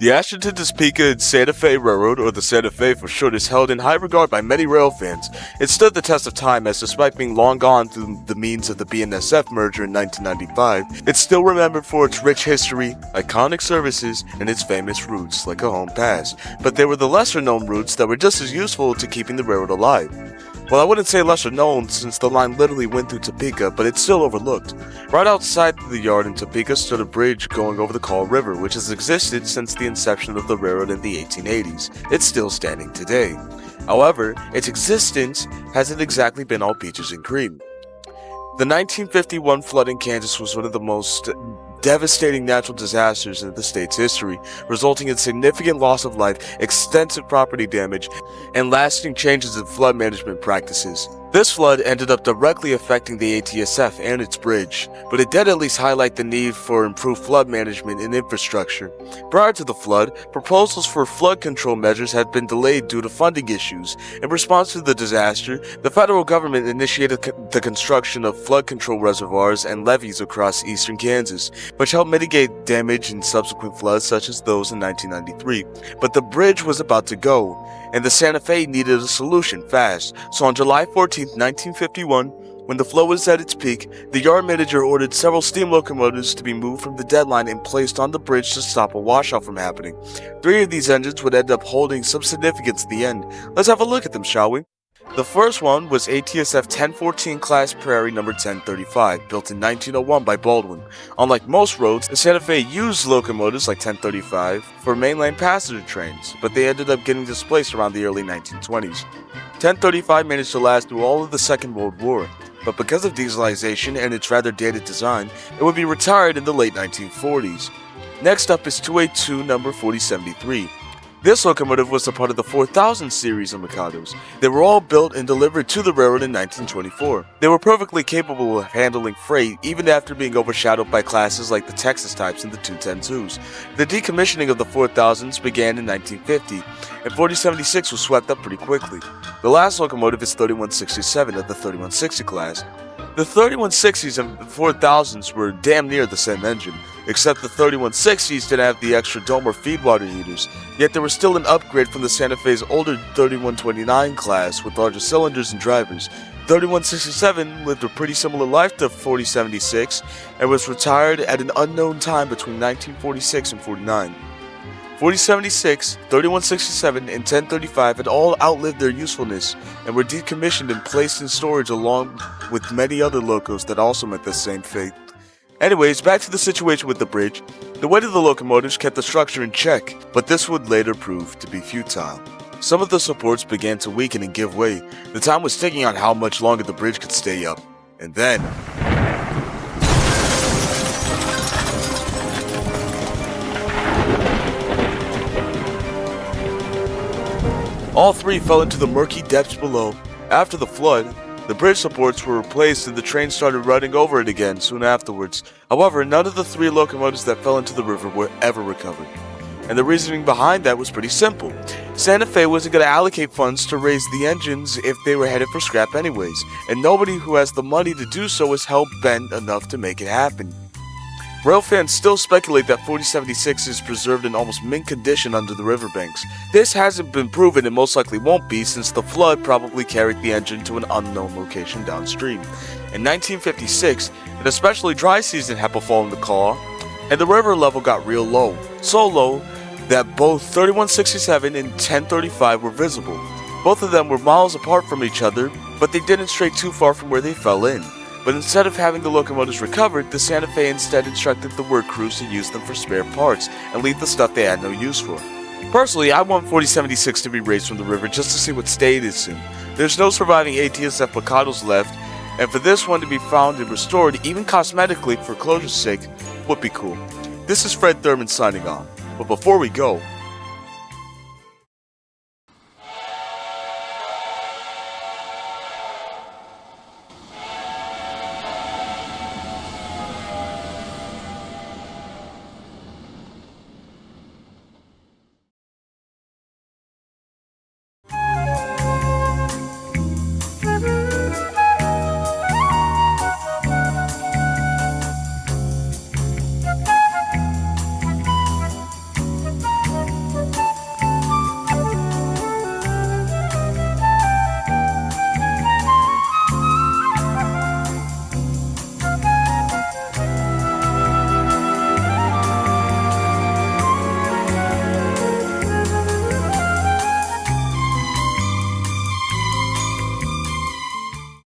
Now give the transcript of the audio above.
The Ashton to Topeka and Santa Fe Railroad, or the Santa Fe for short, is held in high regard by many rail fans. It stood the test of time as, despite being long gone through the means of the BNSF merger in 1995, it's still remembered for its rich history, iconic services, and its famous routes, like a home pass. But there were the lesser-known routes that were just as useful to keeping the railroad alive. Well, I wouldn't say lesser known since the line literally went through Topeka, but it's still overlooked. Right outside the yard in Topeka stood a bridge going over the Kaw River, which has existed since the inception of the railroad in the 1880s. It's still standing today. However, its existence hasn't exactly been all peaches and cream. The 1951 flood in Kansas was one of the most devastating natural disasters in the state's history, resulting in significant loss of life, extensive property damage, and lasting changes in flood management practices. This flood ended up directly affecting the ATSF and its bridge, but it did at least highlight the need for improved flood management and infrastructure. Prior to the flood, proposals for flood control measures had been delayed due to funding issues. In response to the disaster, the federal government initiated the construction of flood control reservoirs and levees across eastern Kansas, which helped mitigate damage in subsequent floods such as those in 1993. But the bridge was about to go, and the Santa Fe needed a solution fast. So on July 14, 1951, when the flow was at its peak, the yard manager ordered several steam locomotives to be moved from the deadline and placed on the bridge to stop a washout from happening. 3 of these engines would end up holding some significance at the end. Let's have a look at them, shall we? The first one was ATSF 1014 Class Prairie No. 1035, built in 1901 by Baldwin. Unlike most roads, the Santa Fe used locomotives like 1035 for mainline passenger trains, but they ended up getting displaced around the early 1920s. 1035 managed to last through all of the Second World War, but because of dieselization and its rather dated design, it would be retired in the late 1940s. Next up is 282 No. 4073. This locomotive was a part of the 4000 series of Mikados. They were all built and delivered to the railroad in 1924. They were perfectly capable of handling freight even after being overshadowed by classes like the Texas types and the 210-2s. The decommissioning of the 4000s began in 1950, and 4076 was swept up pretty quickly. The last locomotive is 3167 of the 3160 class. The 3160s and the 4000s were damn near the same engine, except the 3160s didn't have the extra dome or feed water heaters, yet there was still an upgrade from the Santa Fe's older 3129 class with larger cylinders and drivers. 3167 lived a pretty similar life to 4076 and was retired at an unknown time between 1946 and 49. 4076, 3167, and 1035 had all outlived their usefulness and were decommissioned and placed in storage along with many other locos that also met the same fate. Anyways, back to the situation with the bridge. The weight of the locomotives kept the structure in check, but this would later prove to be futile. Some of the supports began to weaken and give way. The time was ticking on how much longer the bridge could stay up. And then all 3 fell into the murky depths below. After the flood, the bridge supports were replaced and the train started running over it again soon afterwards. However, none of the 3 locomotives that fell into the river were ever recovered. And the reasoning behind that was pretty simple. Santa Fe wasn't going to allocate funds to raise the engines if they were headed for scrap anyways, and nobody who has the money to do so is hell-bent enough to make it happen. Rail fans still speculate that 4076 is preserved in almost mint condition under the riverbanks. This hasn't been proven and most likely won't be since the flood probably carried the engine to an unknown location downstream. In 1956, an especially dry season had befallen the Kaw, and the river level got real low. So low that both 3167 and 1035 were visible. Both of them were miles apart from each other, but they didn't stray too far from where they fell in. But instead of having the locomotives recovered, the Santa Fe instead instructed the work crews to use them for spare parts and leave the stuff they had no use for. Personally, I want 4076 to be raised from the river just to see what state it's in. There's no surviving ATSF Mikados left, and for this one to be found and restored, even cosmetically for closure's sake, would be cool. This is Fred Thurman signing off, but before we go,